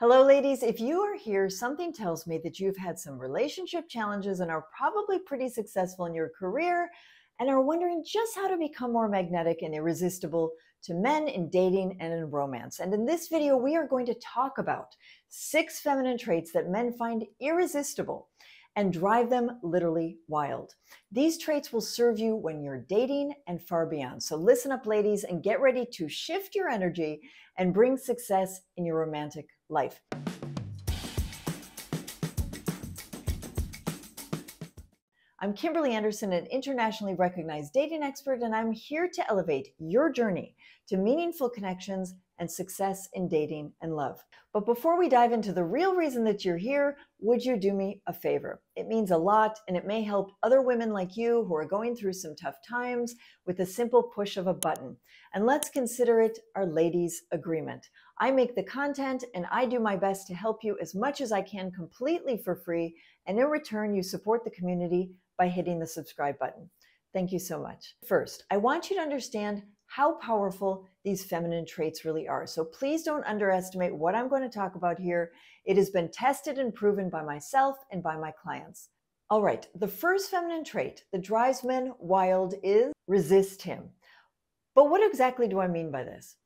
Hello, ladies. If you are here, something tells me that you've had some relationship challenges and are probably pretty successful in your career and are wondering just how to become more magnetic and irresistible to men in dating and in romance. And in this video, we are going to talk about 6 feminine traits that men find irresistible and drive them literally wild. These traits will serve you when you're dating and far beyond. So listen up, ladies, and get ready to shift your energy and bring success in your romantic life. I'm Kimberly Anderson, an internationally recognized dating expert, and I'm here to elevate your journey to meaningful connections and success in dating and love. But before we dive into the real reason that you're here, would you do me a favor? It means a lot, and it may help other women like you who are going through some tough times with a simple push of a button. And let's consider it our ladies' agreement. I make the content, and I do my best to help you as much as I can completely for free, and in return, you support the community by hitting the subscribe button. Thank you so much. First, I want you to understand how powerful these feminine traits really are. So please don't underestimate what I'm going to talk about here. It has been tested and proven by myself and by my clients. All right, the first feminine trait that drives men wild is resist him. But what exactly do I mean by this?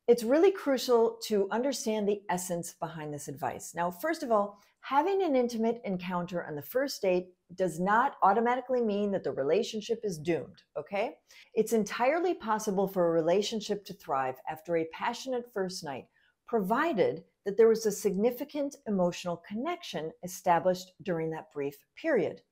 It's really crucial to understand the essence behind this advice. Now, first of all, having an intimate encounter on the first date does not automatically mean that the relationship is doomed, okay? It's entirely possible for a relationship to thrive after a passionate first night, provided that there was a significant emotional connection established during that brief period.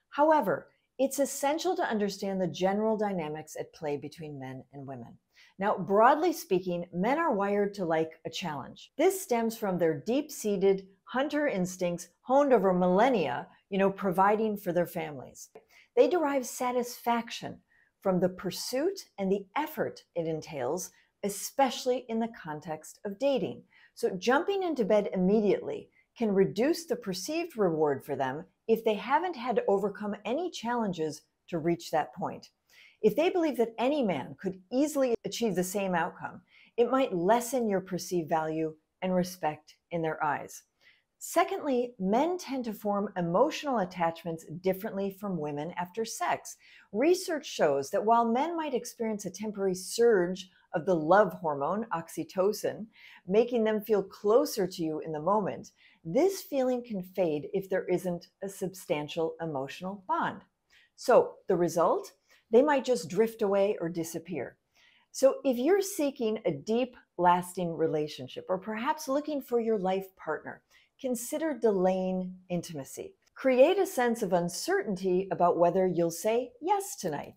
However, it's essential to understand the general dynamics at play between men and women. Now, broadly speaking, men are wired to like a challenge. This stems from their deep-seated hunter instincts honed over millennia, providing for their families. They derive satisfaction from the pursuit and the effort it entails, especially in the context of dating. So jumping into bed immediately can reduce the perceived reward for them if they haven't had to overcome any challenges to reach that point. If they believe that any man could easily achieve the same outcome, it might lessen your perceived value and respect in their eyes. Secondly, men tend to form emotional attachments differently from women after sex. Research shows that while men might experience a temporary surge of the love hormone, oxytocin, making them feel closer to you in the moment, this feeling can fade if there isn't a substantial emotional bond. So the result? They might just drift away or disappear. So if you're seeking a deep, lasting relationship, or perhaps looking for your life partner, consider delaying intimacy. Create a sense of uncertainty about whether you'll say yes tonight.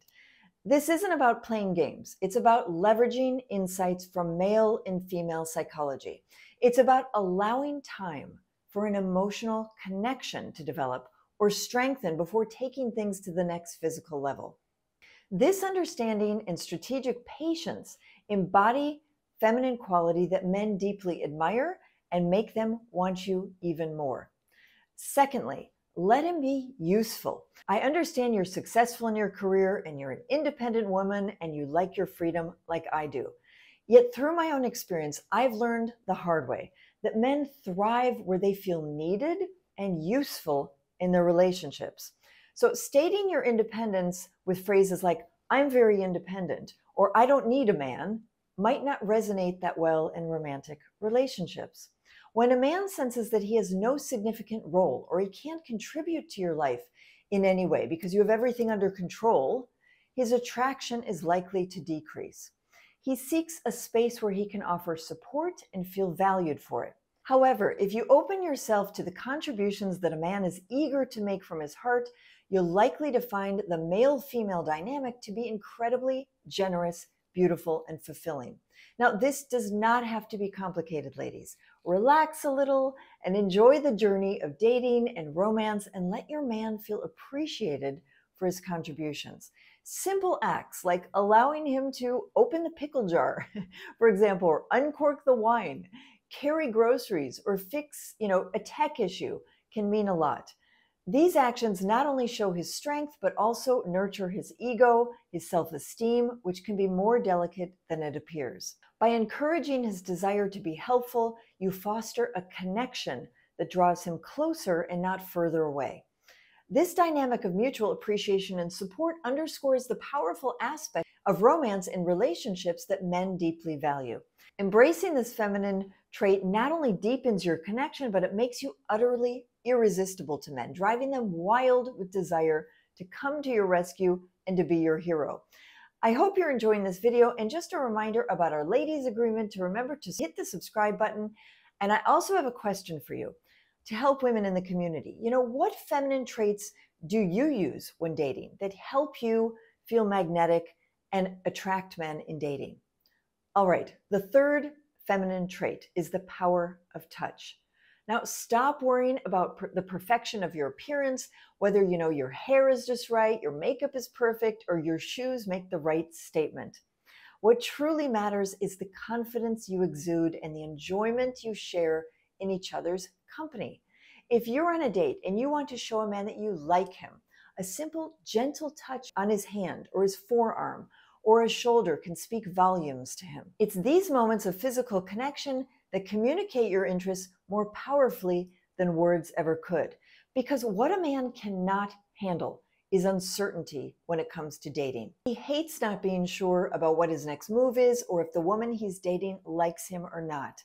This isn't about playing games. It's about leveraging insights from male and female psychology. It's about allowing time for an emotional connection to develop or strengthen before taking things to the next physical level. This understanding and strategic patience embody feminine quality that men deeply admire and make them want you even more. Secondly, let him be useful. I understand you're successful in your career and you're an independent woman and you like your freedom like I do. Yet through my own experience, I've learned the hard way that men thrive where they feel needed and useful in their relationships. So stating your independence with phrases like, I'm very independent, or I don't need a man, might not resonate that well in romantic relationships. When a man senses that he has no significant role or he can't contribute to your life in any way because you have everything under control, his attraction is likely to decrease. He seeks a space where he can offer support and feel valued for it. However, if you open yourself to the contributions that a man is eager to make from his heart, you're likely to find the male-female dynamic to be incredibly generous, beautiful, and fulfilling. Now, this does not have to be complicated, ladies. Relax a little and enjoy the journey of dating and romance and let your man feel appreciated for his contributions. Simple acts like allowing him to open the pickle jar, for example, or uncork the wine, carry groceries, or fix, a tech issue can mean a lot. These actions not only show his strength, but also nurture his ego, his self-esteem, which can be more delicate than it appears. By encouraging his desire to be helpful, you foster a connection that draws him closer and not further away. This dynamic of mutual appreciation and support underscores the powerful aspect of romance in relationships that men deeply value. Embracing this feminine trait not only deepens your connection, but it makes you utterly irresistible to men, driving them wild with desire to come to your rescue and to be your hero. I hope you're enjoying this video, and just a reminder about our ladies agreement to remember to hit the subscribe button. And I also have a question for you to help women in the community. What feminine traits do you use when dating that help you feel magnetic and attract men in dating? All right, the third feminine trait is the power of touch. Now, stop worrying about the perfection of your appearance, whether your hair is just right, your makeup is perfect, or your shoes make the right statement. What truly matters is the confidence you exude and the enjoyment you share in each other's company. If you're on a date and you want to show a man that you like him, a simple, gentle touch on his hand or his forearm or his shoulder can speak volumes to him. It's these moments of physical connection that communicate your interests more powerfully than words ever could. Because what a man cannot handle is uncertainty when it comes to dating. He hates not being sure about what his next move is or if the woman he's dating likes him or not.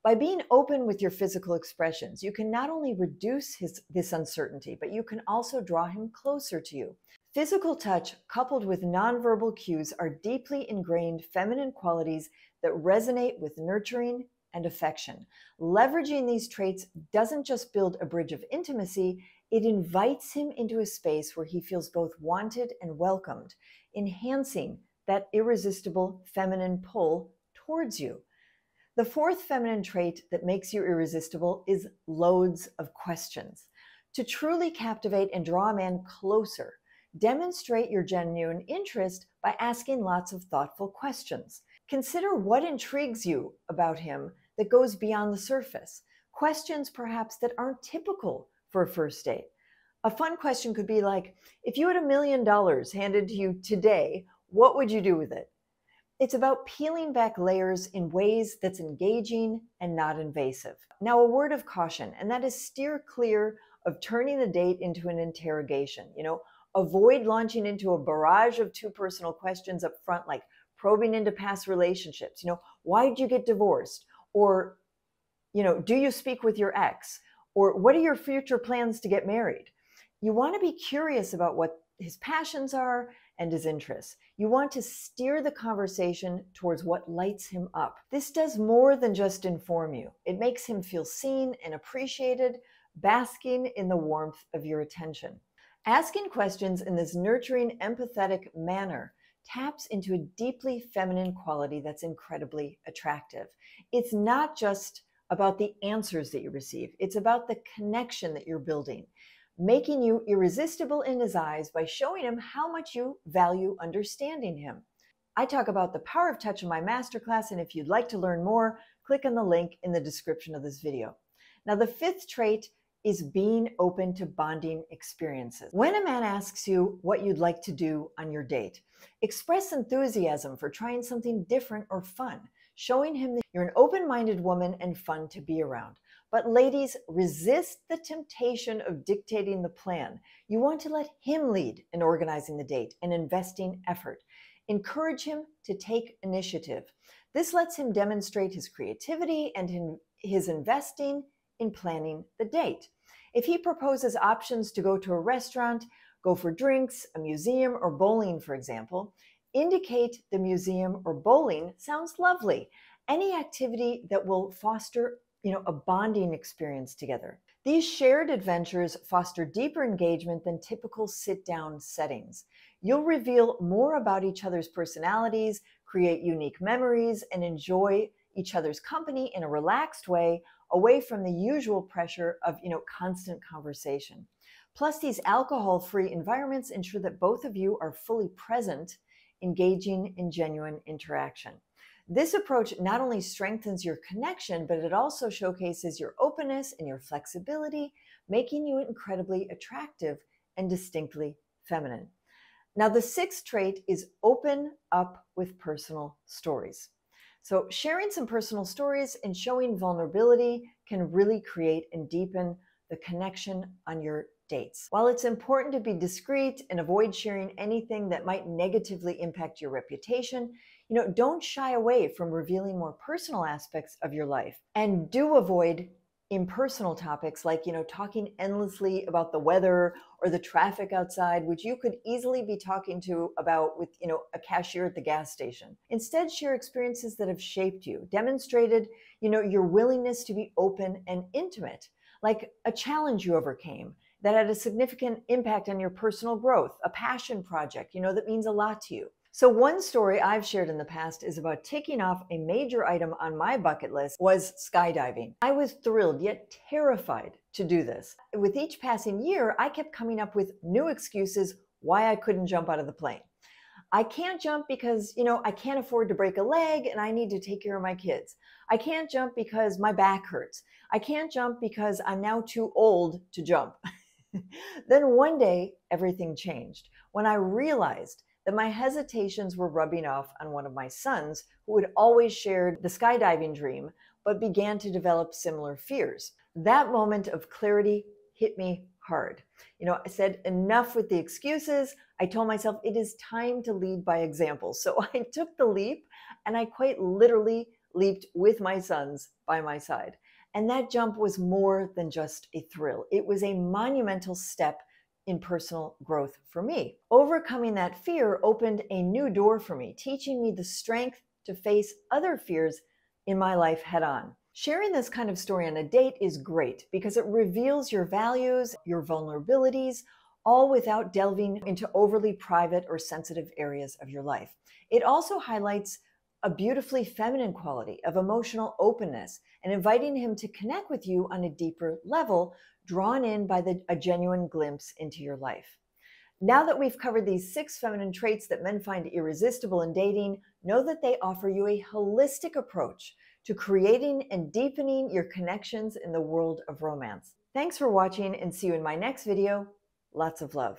By being open with your physical expressions, you can not only reduce this uncertainty, but you can also draw him closer to you. Physical touch coupled with nonverbal cues are deeply ingrained feminine qualities that resonate with nurturing and affection. Leveraging these traits doesn't just build a bridge of intimacy, it invites him into a space where he feels both wanted and welcomed, enhancing that irresistible feminine pull towards you. The fourth feminine trait that makes you irresistible is loads of questions. To truly captivate and draw a man closer, demonstrate your genuine interest by asking lots of thoughtful questions. Consider what intrigues you about him that goes beyond the surface. Questions perhaps that aren't typical for a first date. A fun question could be like, if you had $1 million handed to you today, what would you do with it? It's about peeling back layers in ways that's engaging and not invasive. Now, a word of caution, and that is steer clear of turning the date into an interrogation. Avoid launching into a barrage of too personal questions up front, like probing into past relationships. Why did you get divorced? Or, do you speak with your ex? Or what are your future plans to get married? You want to be curious about what his passions are and his interests. You want to steer the conversation towards what lights him up. This does more than just inform you. It makes him feel seen and appreciated, basking in the warmth of your attention. Asking questions in this nurturing, empathetic manner taps into a deeply feminine quality that's incredibly attractive. It's not just about the answers that you receive. It's about the connection that you're building, making you irresistible in his eyes by showing him how much you value understanding him. I talk about the power of touch in my masterclass, and if you'd like to learn more, click on the link in the description of this video. Now, the fifth trait is being open to bonding experiences. When a man asks you what you'd like to do on your date, express enthusiasm for trying something different or fun, showing him that you're an open-minded woman and fun to be around. But ladies, resist the temptation of dictating the plan. You want to let him lead in organizing the date and investing effort. Encourage him to take initiative. This lets him demonstrate his creativity and his investing in planning the date. If he proposes options to go to a restaurant, go for drinks, a museum, or bowling, for example, indicate the museum or bowling sounds lovely. Any activity that will foster a bonding experience together. These shared adventures foster deeper engagement than typical sit-down settings. You'll reveal more about each other's personalities, create unique memories, and enjoy each other's company in a relaxed way, away from the usual pressure of constant conversation. Plus, these alcohol-free environments ensure that both of you are fully present, engaging in genuine interaction. This approach not only strengthens your connection, but it also showcases your openness and your flexibility, making you incredibly attractive and distinctly feminine. Now, the sixth trait is open up with personal stories. So sharing some personal stories and showing vulnerability can really create and deepen the connection on your dates. While it's important to be discreet and avoid sharing anything that might negatively impact your reputation, don't shy away from revealing more personal aspects of your life. And do avoid impersonal topics like, talking endlessly about the weather or the traffic outside, which you could easily be talking about with, a cashier at the gas station. Instead, share experiences that have shaped you, demonstrated, your willingness to be open and intimate, like a challenge you overcame that had a significant impact on your personal growth, a passion project, that means a lot to you. So one story I've shared in the past is about ticking off a major item on my bucket list was skydiving. I was thrilled yet terrified to do this. With each passing year, I kept coming up with new excuses why I couldn't jump out of the plane. I can't jump because, I can't afford to break a leg and I need to take care of my kids. I can't jump because my back hurts. I can't jump because I'm now too old to jump. Then one day, everything changed when I realized that my hesitations were rubbing off on one of my sons who had always shared the skydiving dream, but began to develop similar fears. That moment of clarity hit me hard. I said, enough with the excuses. I told myself it is time to lead by example. So I took the leap and I quite literally leaped with my sons by my side. And that jump was more than just a thrill. It was a monumental step in personal growth for me. Overcoming that fear opened a new door for me, teaching me the strength to face other fears in my life head on. Sharing this kind of story on a date is great because it reveals your values, your vulnerabilities, all without delving into overly private or sensitive areas of your life. It also highlights a beautifully feminine quality of emotional openness and inviting him to connect with you on a deeper level, drawn in by a genuine glimpse into your life. Now that we've covered these 6 feminine traits that men find irresistible in dating, know that they offer you a holistic approach to creating and deepening your connections in the world of romance. Thanks for watching and see you in my next video. Lots of love.